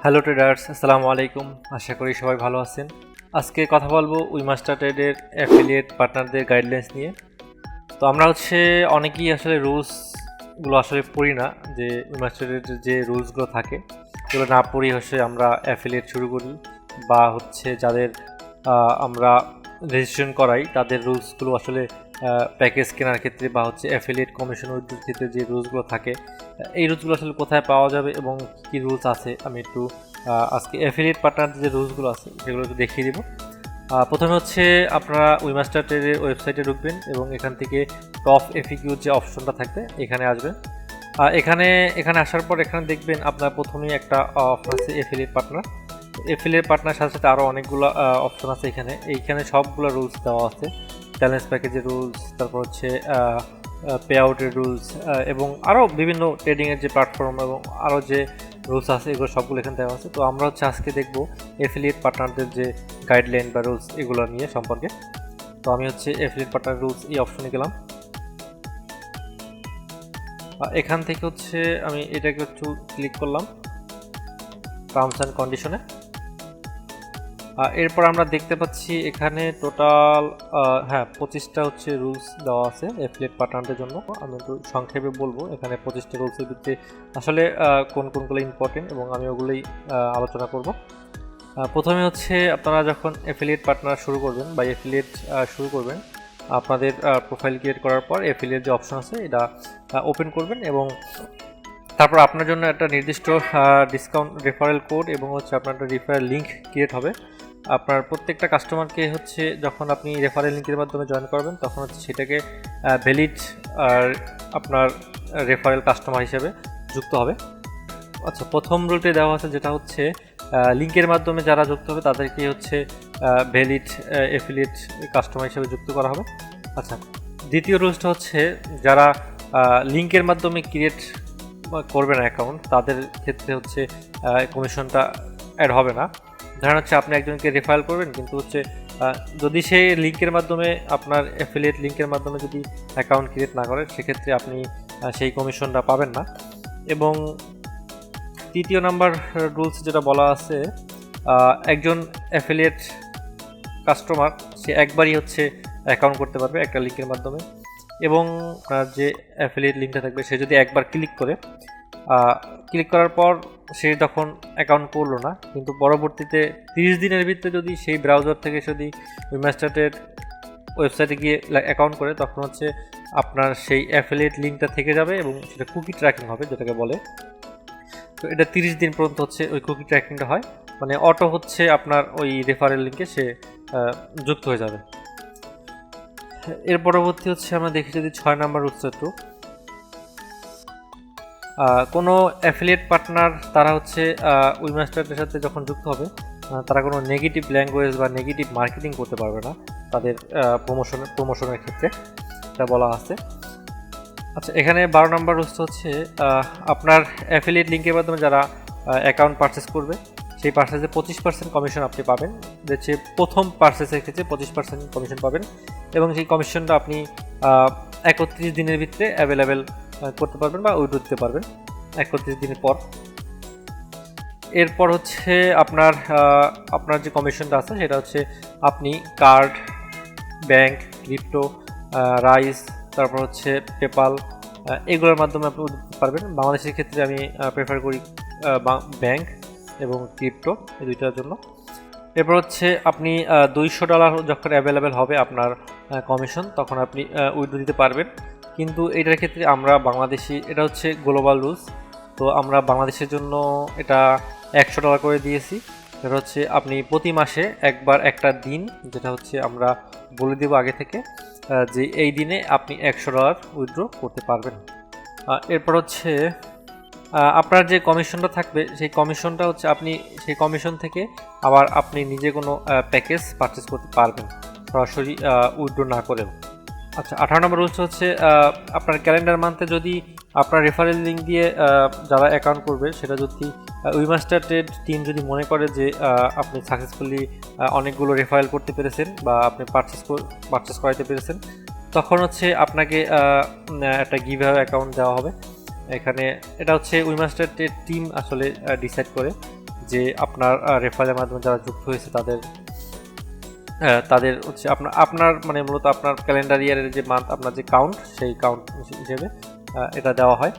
Hello traders, আসসালামু আলাইকুম। আশা করি সবাই ভালো আছেন। আজকে কথা বলবো উইমাস্টার ট্রেডের অ্যাফিলিয়েট পার্টনারদের গাইডলাইন্স নিয়ে। তো আমরা অনেকেই আসলে রুলসগুলো আসলে পড়ি না, যে উইমাস্টার ট্রেডের যে রুলসগুলো থাকে সেগুলো না পড়ি আমরা অ্যাফিলিয়েট শুরু করি, বা যাদের আমরা রেজিস্ট্রেশন করাই তাদের রুলসগুলো আসলে প্যাকেজ কেনার ক্ষেত্রে বা অ্যাফিলিয়েট কমিশন উইথড্রোর ক্ষেত্রে যে রুলসগুলো থাকে, এই রুলসগুলো আসলে কোথায় পাওয়া যাবে এবং কী রুলস আছে আমি একটু আজকে অ্যাফিলিয়েট পার্টনারদের যে রুলসগুলো আছে সেগুলো একটু দেখিয়ে দেবো। প্রথমে আপনারা উইমাস্টার ট্রেডের ওয়েবসাইটে ঢুকবেন এবং এখান থেকে টপ এফিকিউ যে অপশনটা থাকবে এখানে আসবেন। এখানে আসার পর এখানে দেখবেন আপনার প্রথমেই একটা অপশন আছে অ্যাফিলিয়েট পার্টনার। অ্যাফিলিয়েট পার্টনার সাথে সাথে আরও অনেকগুলো অপশন আছে। এইখানে সবগুলো রুলস দেওয়া আছে, চ্যালেঞ্জ প্যাকেজের রুলস, তারপর পে আউটের রুলস, এবং আরও বিভিন্ন ট্রেডিংয়ের যে প্ল্যাটফর্ম এবং আরও যে রুলস আছে এগুলো সবগুলো এখানে দেওয়া আছে। তো আমরা আজকে দেখব অ্যাফিলিয়েট পার্টনারদের যে গাইডলাইন বা রুলস এগুলো নিয়ে সম্পর্কে। তো আমি অ্যাফিলিয়েট পার্টনার রুলস এই অপশনে গেলাম। এখান থেকে আমি এটাকে একটু ক্লিক করলাম টার্মস অ্যান্ড কন্ডিশনে। এরপর আমরা দেখতে পাচ্ছি এখানে টোটাল 25টা রুলস দেওয়া আছে অ্যাফিলিয়েট পার্টনারদের জন্য। আমি একটু সংক্ষেপে বলবো এখানে 25টা রুলসের ভিত্তিতে আসলে কোনগুলো ইম্পর্টেন্ট এবং আমি ওগুলোই আলোচনা করব। প্রথমে আপনারা যখন অ্যাফিলিয়েট পার্টনার শুরু করবেন বা অ্যাফিলিয়েট শুরু করবেন, আপনাদের প্রোফাইল ক্রিয়েট করার পর অ্যাফিলিয়েট যে অপশন আছে এটা ওপেন করবেন এবং তারপর আপনার জন্য একটা নির্দিষ্ট ডিসকাউন্ট রেফারেল কোড এবং আপনার একটা রেফারেল লিঙ্ক ক্রিয়েট হবে। আপনার প্রত্যেকটা কাস্টমারকে যখন আপনি রেফারেল লিঙ্কের মাধ্যমে জয়েন করবেন তখন সেটাকে ভ্যালিড আপনার রেফারেল কাস্টমার হিসেবে যুক্ত হবে। আচ্ছা, প্রথম রুলটি দেওয়া আছে যেটা লিঙ্কের মাধ্যমে যারা যুক্ত হবে তাদেরকে ভ্যালিড অ্যাফিলিয়েট কাস্টমার হিসেবে যুক্ত করা হবে। আচ্ছা, দ্বিতীয় রুলসটা যারা লিঙ্কের মাধ্যমে ক্রিয়েট করবে না অ্যাকাউন্ট, তাদের ক্ষেত্রে কমিশনটা অ্যাড হবে না। ধরেন আপনি একজনকে রেফারেল করবেন, কিন্তু যদি সেই লিঙ্কের মাধ্যমে আপনার অ্যাফিলিয়েট লিঙ্কের মাধ্যমে যদি অ্যাকাউন্ট ক্রিয়েট না করে, সেক্ষেত্রে আপনি সেই কমিশনটা পাবেন না। এবং তৃতীয় নাম্বার রুলস যেটা বলা আছে, একজন অ্যাফিলিয়েট কাস্টমার সে একবারই অ্যাকাউন্ট করতে পারবে একটা লিঙ্কের মাধ্যমে, এবং যে অ্যাফিলিয়েট লিঙ্কটা থাকবে সে যদি একবার ক্লিক করার পর সে তখন অ্যাকাউন্ট করলো না, কিন্তু পরবর্তীতে 30 দিনের ভিতরে যদি সেই ব্রাউজার থেকে উইমাস্টার ট্রেড ওয়েবসাইটে গিয়ে অ্যাকাউন্ট করে, তখন আপনার সেই অ্যাফিলিয়েট লিঙ্কটা থেকে যাবে এবং সেটা কুকি ট্র্যাকিং হবে যেটাকে বলে। তো এটা 30 দিন পর্যন্ত ওই কুকি ট্র্যাকিংটা হয়, মানে অটো আপনার ওই রেফারেল লিঙ্কে সে যুক্ত হয়ে যাবে। এর পরবর্তী আমরা দেখি যদি 6 নাম্বার একটু, কোনো অ্যাফিলিয়েট পার্টনার তারা উইমাস্টারের সাথে যখন যুক্ত হবে, তারা কোনো নেগেটিভ ল্যাঙ্গুয়েজ বা নেগেটিভ মার্কেটিং করতে পারবে না তাদের প্রমোশনের ক্ষেত্রে, এটা বলা আছে। আচ্ছা, এখানে 12 নাম্বার আপনার অ্যাফিলিয়েট লিঙ্কের মাধ্যমে যারা অ্যাকাউন্ট পারচেস করবে, সেই পারচেসে 25% কমিশন আপনি পাবেন। প্রথম পারচেসের ক্ষেত্রে 25% কমিশন পাবেন, এবং সেই কমিশনটা আপনি 31 দিনের ভিতরে অ্যাভেলেবেল করতে পারবেন বা উইথড্র দিতে পারবেন 31 দিনের পর। এরপর আপনার যে কমিশনটা আছে সেটা আপনি কার্ড, ব্যাংক, ক্রিপ্টো, রাইস, তারপর পেপাল, এগুলোর মাধ্যমে আপনি দিতে পারবেন। বাংলাদেশের ক্ষেত্রে আমি প্রেফার করি ব্যাংক এবং ক্রিপ্টো, এই দুইটার জন্য। এরপর আপনি $200 যখন অ্যাভেলেবেল হবে আপনার কমিশন, তখন আপনি উইথড্র দিতে পারবেন। কিন্তু এটার ক্ষেত্রে আমরা বাংলাদেশি, এটা গ্লোবাল রুলস, তো আমরা বাংলাদেশের জন্য এটা $100 করে দিয়েছি। এটা আপনি প্রতি মাসে একবার একটা দিন, যেটা আমরা বলে দেব আগে থেকে, যে এই দিনে আপনি $100 উইথড্র করতে পারবেন। এরপর আপনার যে কমিশনটা থাকবে, সেই কমিশনটা আপনি সেই কমিশন থেকে আবার আপনি নিজে কোনো প্যাকেজ পারচেস করতে পারবেন সরাসরি উইথড্র না করেও। আচ্ছা, 18 নম্বর রুলস আপনার ক্যালেন্ডার মান্থে যদি আপনার রেফারেল লিঙ্ক দিয়ে যারা অ্যাকাউন্ট করবে, সেটা যদি উইমাস্টার ট্রেড টিম যদি মনে করে যে আপনি সাকসেসফুলি অনেকগুলো রেফারেল করতে পেরেছেন বা আপনি পারচেস করাইতে পেরেছেন, তখন আপনাকে একটা গিভঅ্যাওয়ে অ্যাকাউন্ট দেওয়া হবে। এখানে এটা উইমাস্টার ট্রেড টিম আসলে ডিসাইড করে যে আপনার রেফারেলের মাধ্যমে যারা যুক্ত হয়েছে তাদের হচ্ছে আপনার মানে মূলত আপনার ক্যালেন্ডার ইয়ারের যে মান্থ আপনার যে কাউন্ট সেই কাউন্ট হিসেবে এটা দেওয়া হয়।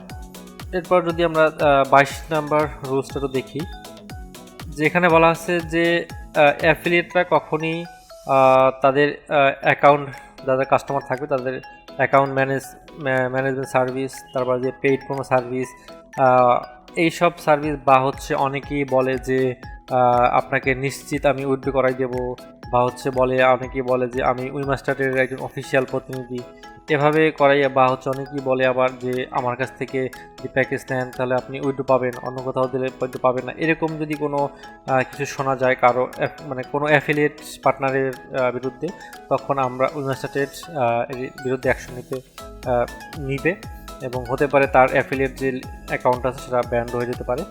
এরপর যদি আমরা 22 নাম্বার রুলসটা তো দেখি, যেখানে বলা আছে যে অ্যাফিলিয়েটরা কখনই তাদের অ্যাকাউন্ট যাদের কাস্টমার থাকবে তাদের অ্যাকাউন্ট ম্যানেজমেন্ট সার্ভিস, তারপর যে পেইড কোনো সার্ভিস, এইসব সার্ভিস বা হচ্ছে অনেকেই বলে যে আপনাকে নিশ্চিত আমি উইথড্র করাই দেব, বা হচ্ছে অনেকেই বলে যে আমি উইমাস্টারের একজন অফিসিয়াল প্রতিনিধি, এভাবে করাইয়া, বা হচ্ছে অনেকেই বলে আবার যে আমার কাছ থেকে যে প্যাকেজ নেন তাহলে আপনি উইথড্র পাবেন, অন্য কোথাও দিলে উইথড্র পাবেন না, এরকম যদি কোনো কিছু শোনা যায় কারো মানে কোনো অ্যাফিলিয়েট পার্টনারের বিরুদ্ধে, তখন আমরা উইমাস্টারের বিরুদ্ধে অ্যাকশন নিবে এবং হতে পারে তার অ্যাফিলিয়েট যে অ্যাকাউন্ট আছে সেটা ব্যান্ড হয়ে যেতে পারে।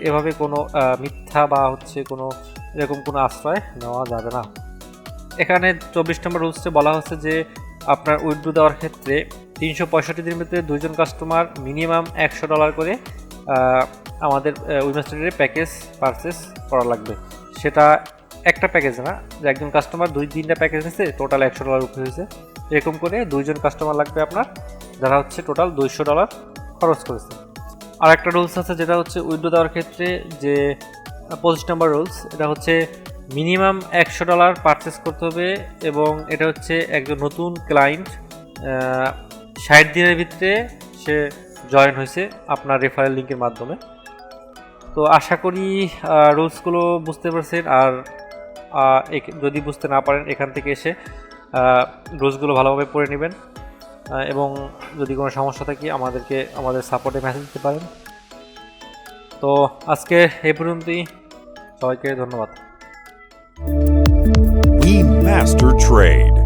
এভাবে কোনো মিথ্যা বা হচ্ছে কোনো এরকম কোনো আশ্রয় নেওয়া যাবে না। এখানে 24 নম্বর রুলসে বলা হচ্ছে যে আপনার উইথড্র দেওয়ার ক্ষেত্রে 365 দিনের ভিতরে দুইজন কাস্টমার মিনিমাম $100 করে আমাদের উইমাস্টারের প্যাকেজ পারচেস করা লাগবে। সেটা একটা প্যাকেজ না, যে একজন কাস্টমার 2-3টা প্যাকেজ নিচ্ছে, টোটাল $100 উপরে হয়েছে, এরকম করে দুইজন কাস্টমার লাগবে আপনার, যারা হচ্ছে টোটাল $200 খরচ করেছে। আর একটা রুলস আছে যেটা হচ্ছে উইথড্র দেওয়ার ক্ষেত্রে যে 25 নম্বর রুলস, এটা হচ্ছে মিনিমাম $100 পারচেস করতে হবে এবং এটা হচ্ছে একজন নতুন ক্লায়েন্ট 60 দিনের ভিতরে সে জয়েন হয়েছে আপনার রেফারেল লিঙ্কের মাধ্যমে। তো আশা করি রুলসগুলো বুঝতে পারছেন, আর যদি বুঝতে না পারেন এখান থেকে এসে রুলসগুলো ভালোভাবে পড়ে নেবেন এবং যদি কোনো সমস্যা থাকে আমাদের সাপোর্টে মেসেজ দিতে পারেন। তো আজকে এই পর্যন্তই, সবাইকে ধন্যবাদ। We master trade.